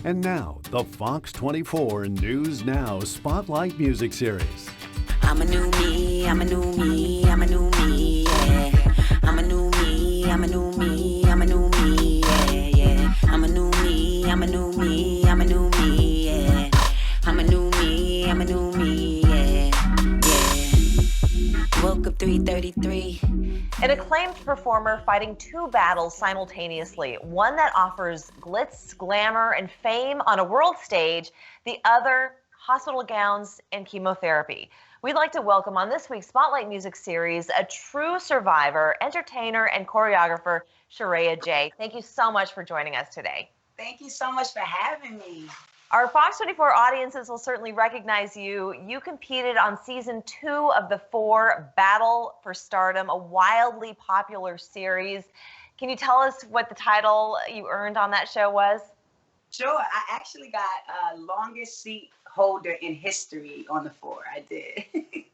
And now, the Fox 24 News Now Spotlight Music Series. I'm a new me, I'm a new me, I'm a new me, yeah. I'm a new me, I'm a new me, I'm a new me, yeah, yeah. I'm a new me, I'm a new me, I'm a new me, yeah. I'm a new me, I'm a new me, yeah, yeah. Woke up 3:33. An acclaimed performer fighting two battles simultaneously, one that offers glitz, glamour, and fame on a world stage, the other, hospital gowns and chemotherapy. We'd like to welcome on this week's Spotlight Music Series a true survivor, entertainer, and choreographer, Sharaya J. Thank you so much for joining us today. Thank you so much for having me. Our Fox 24 audiences will certainly recognize you. You competed on season 2 of the 4 Battle for Stardom, a wildly popular series. Can you tell us what the title you earned on that show was? Sure. I actually got longest seat holder in history on the 4. I did.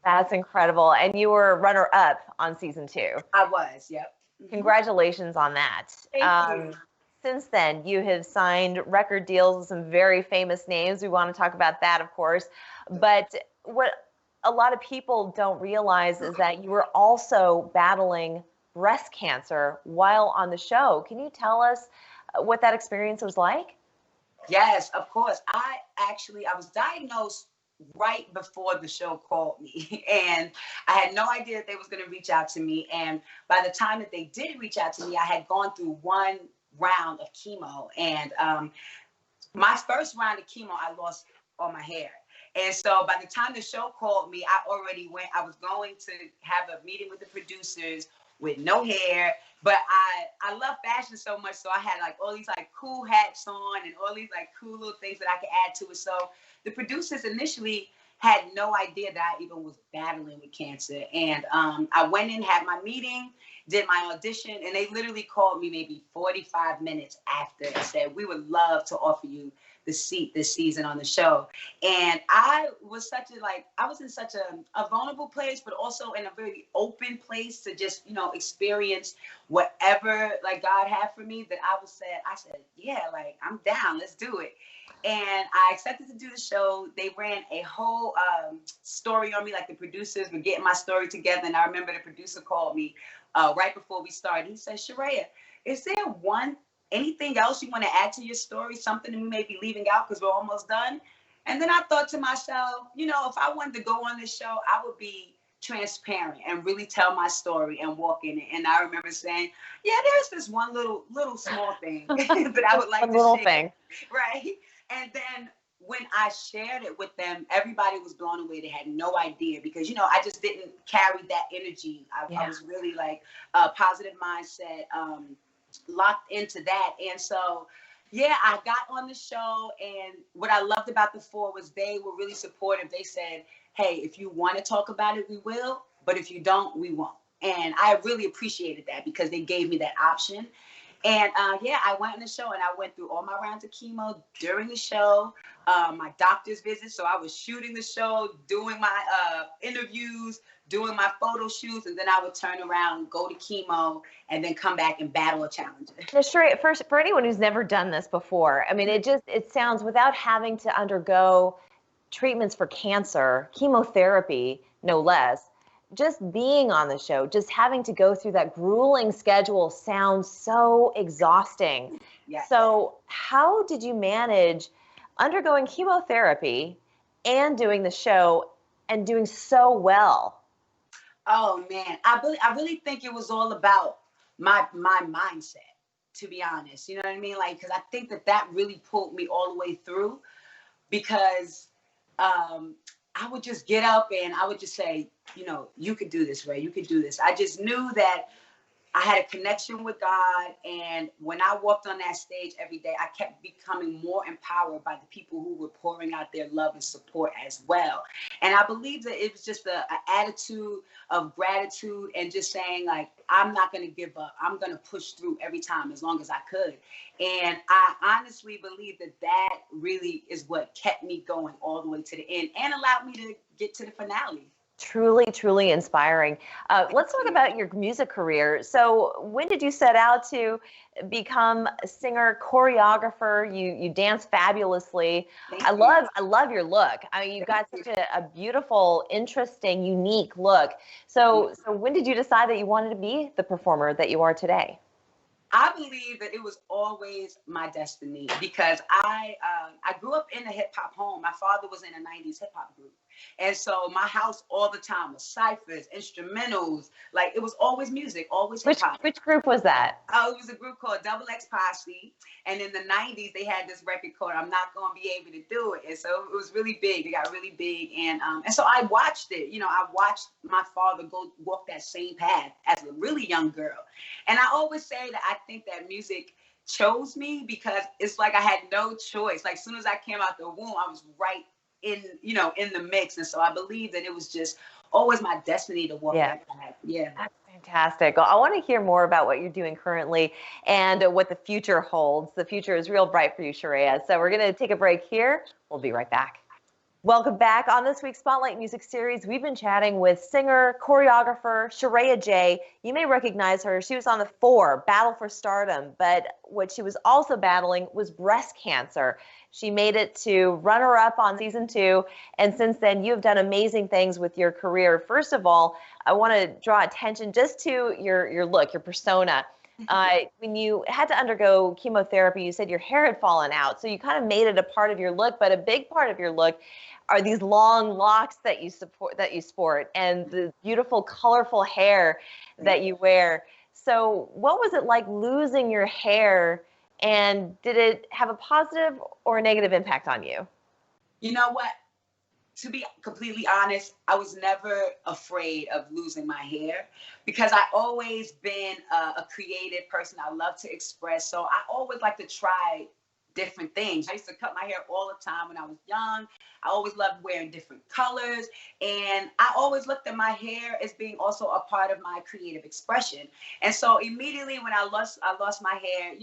That's incredible. And you were runner-up on season 2. I was, yep. Congratulations on that. Thank you. Since then, you have signed record deals with some very famous names. We want to talk about that, of course. But what a lot of people don't realize is that you were also battling breast cancer while on the show. Can you tell us what that experience was like? Yes, of course. I was diagnosed right before the show called me, and I had no idea that they was going to reach out to me. And by the time that they did reach out to me, I had gone through one round of chemo, and my first round of chemo, I lost all my hair. And so by the time the show called me, I was going to have a meeting with the producers with no hair, but I love fashion so much, so I had like all these like cool hats on and all these like cool little things that I could add to it. So the producers initially had no idea that I even was battling with cancer. And I went in, had my meeting, did my audition, and they literally called me maybe 45 minutes after and said, we would love to offer you the seat this season on the show. And I was in such a vulnerable place, but also in a very open place to just, experience whatever like God had for me, that I said, yeah, like I'm down, let's do it. And I accepted to do the show. They ran a whole story on me, like the producers were getting my story together. And I remember the producer called me right before we started. He said, Sharaya, is there anything else you want to add to your story? Something that we may be leaving out because we're almost done? And then I thought to myself, if I wanted to go on this show, I would be transparent and really tell my story and walk in it. And I remember saying, yeah, there's this one little small thing that I would like to little share. Thing. Right. And then when I shared it with them, everybody was blown away. They had no idea because, I just didn't carry that energy. I was really like a positive mindset, locked into that. And so, yeah, I got on the show. And what I loved about the 4 was they were really supportive. They said, hey, if you want to talk about it, we will. But if you don't, we won't. And I really appreciated that because they gave me that option. And I went on the show and I went through all my rounds of chemo during the show, my doctor's visits. So I was shooting the show, doing my interviews, doing my photo shoots, and then I would turn around, go to chemo, and then come back and battle a challenger. Now, Sheree, first, for anyone who's never done this before, I mean, it sounds, without having to undergo treatments for cancer, chemotherapy, no less, just being on the show, just having to go through that grueling schedule sounds so exhausting. Yes. So how did you manage undergoing chemotherapy and doing the show and doing so well? Oh man, I really think it was all about my mindset, to be honest. You know what I mean? Like, because I think that really pulled me all the way through, because I would just get up and I would just say, you could do this, Ray. You could do this. I just knew that I had a connection with God. And when I walked on that stage every day, I kept becoming more empowered by the people who were pouring out their love and support as well. And I believe that it was just an attitude of gratitude and just saying, like, I'm not going to give up. I'm going to push through every time as long as I could. And I honestly believe that really is what kept me going all the way to the end and allowed me to get to the finale. Truly, truly inspiring. Let's talk about your music career. So, when did you set out to become a singer, choreographer? You dance fabulously. Thank I you. love your look. I mean, you've Thank got you. such a beautiful, interesting, unique look. So when did you decide that you wanted to be the performer that you are today? I believe that it was always my destiny because I grew up in a hip hop home. My father was in a '90s hip hop group, and so my house all the time was ciphers, instrumentals. Like it was always music, always hip hop. Which group was that? It was a group called Double X Posse, and in the '90s they had this record called "I'm Not Gonna Be Able to Do It," and so it was really big. They got really big, and so I watched it. You know, I watched my father go walk that same path as a really young girl, and I always say that I think that music chose me because it's like I had no choice. Like as soon as I came out the womb, I was right in, in the mix, and so I believe that it was just always my destiny to walk that path. Yeah. That's fantastic. Well, I want to hear more about what you're doing currently and what the future holds. The future is real bright for you, Sharaya. So we're going to take a break here. We'll be right back. Welcome back. On this week's Spotlight Music Series, we've been chatting with singer, choreographer Sharaya J. You may recognize her. She was on the 4, Battle for Stardom, but what she was also battling was breast cancer. She made it to runner-up on season 2, and since then you've done amazing things with your career. First of all, I want to draw attention just to your look, your persona. When you had to undergo chemotherapy, you said your hair had fallen out, so you kind of made it a part of your look, but a big part of your look are these long locks that you sport and the beautiful colorful hair that you wear. So what was it like losing your hair, and did it have a positive or a negative impact on you? You know what? To be completely honest, I was never afraid of losing my hair because I always been a creative person. I love to express. So I always like to try different things. I used to cut my hair all the time when I was young. I always loved wearing different colors. And I always looked at my hair as being also a part of my creative expression. And so immediately when I lost my hair,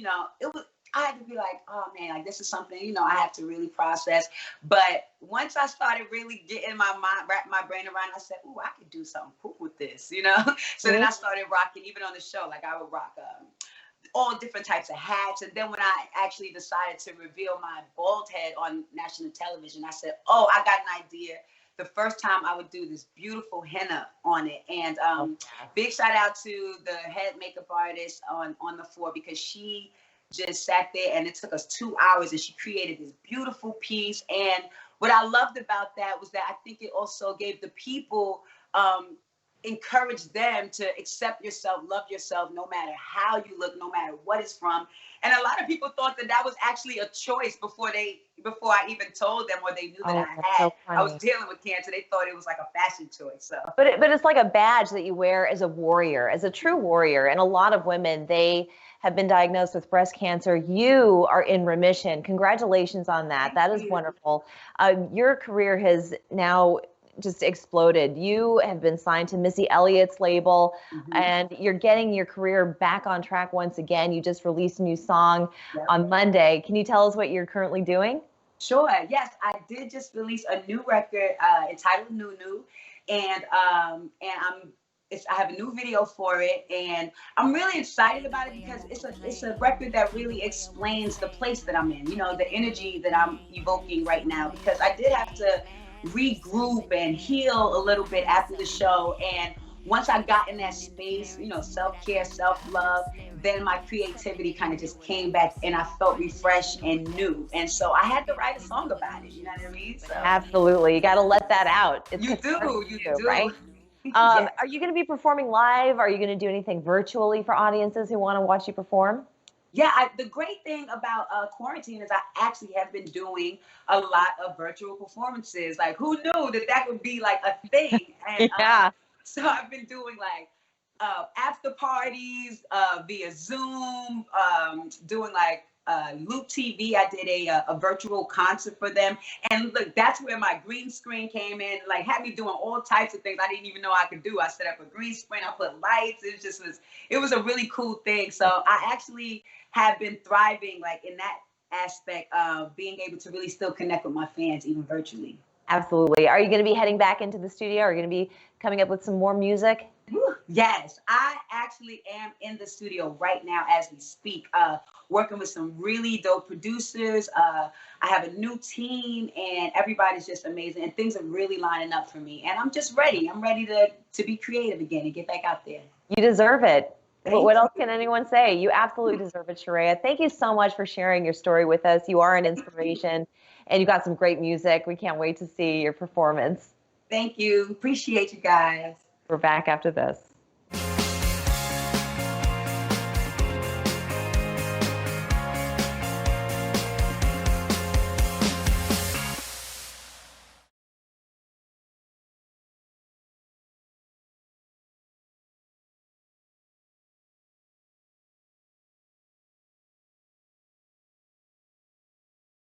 I had to be like, oh man, like this is something, I have to really process. But once I started really getting my mind, wrap my brain around, I said, ooh, I could do something cool with this, So then I started rocking, even on the show, like I would rock all different types of hats. And then when I actually decided to reveal my bald head on national television, I said, oh, I got an idea. The first time I would do this beautiful henna on it. And big shout out to the head makeup artist on the 4 because she just sat there and it took us 2 hours and she created this beautiful piece. And what I loved about that was that I think it also gave the people, encourage them to accept yourself, love yourself, no matter how you look, no matter what it's from. And a lot of people thought that was actually a choice before I even told them, or they knew that I was dealing with cancer. They thought it was like a fashion choice. So, but it's like a badge that you wear as a warrior, as a true warrior. And a lot of women, they have been diagnosed with breast cancer. You are in remission. Congratulations on that. That is wonderful. Your career has now just exploded. You have been signed to Missy Elliott's label, and you're getting your career back on track once again. You just released a new song on Monday. Can you tell us what you're currently doing? Sure. Yes, I did just release a new record entitled Nunu, and I have a new video for it, and I'm really excited about it because it's a record that really explains the place that I'm in. The energy that I'm evoking right now, because I did have to regroup and heal a little bit after the show. And once I got in that space, self-care, self-love, then my creativity kind of just came back and I felt refreshed and new. And so I had to write a song about it. You know what I mean? So, absolutely. You got to let that out. You do, right? Yes. Are you going to be performing live? Are you going to do anything virtually for audiences who want to watch you perform? Yeah, the great thing about quarantine is I actually have been doing a lot of virtual performances. Like, who knew that would be like a thing? And so I've been doing like after parties via Zoom, doing like Loop TV. I did a virtual concert for them. And look, that's where my green screen came in, like had me doing all types of things I didn't even know I could do. I set up a green screen, I put lights. It was a really cool thing. So I actually have been thriving like in that aspect of being able to really still connect with my fans even virtually. Absolutely. Are you going to be heading back into the studio? Are you going to be coming up with some more music? Yes, I actually am in the studio right now as we speak, working with some really dope producers. I have a new team, and everybody's just amazing, and things are really lining up for me. And I'm just ready. I'm ready to be creative again and get back out there. You deserve it. Thank What else you. can anyone say? You absolutely deserve it, Sharaya. Thank you so much for sharing your story with us. You are an inspiration, and you got some great music. We can't wait to see your performance. Thank you. Appreciate you guys. We're back after this.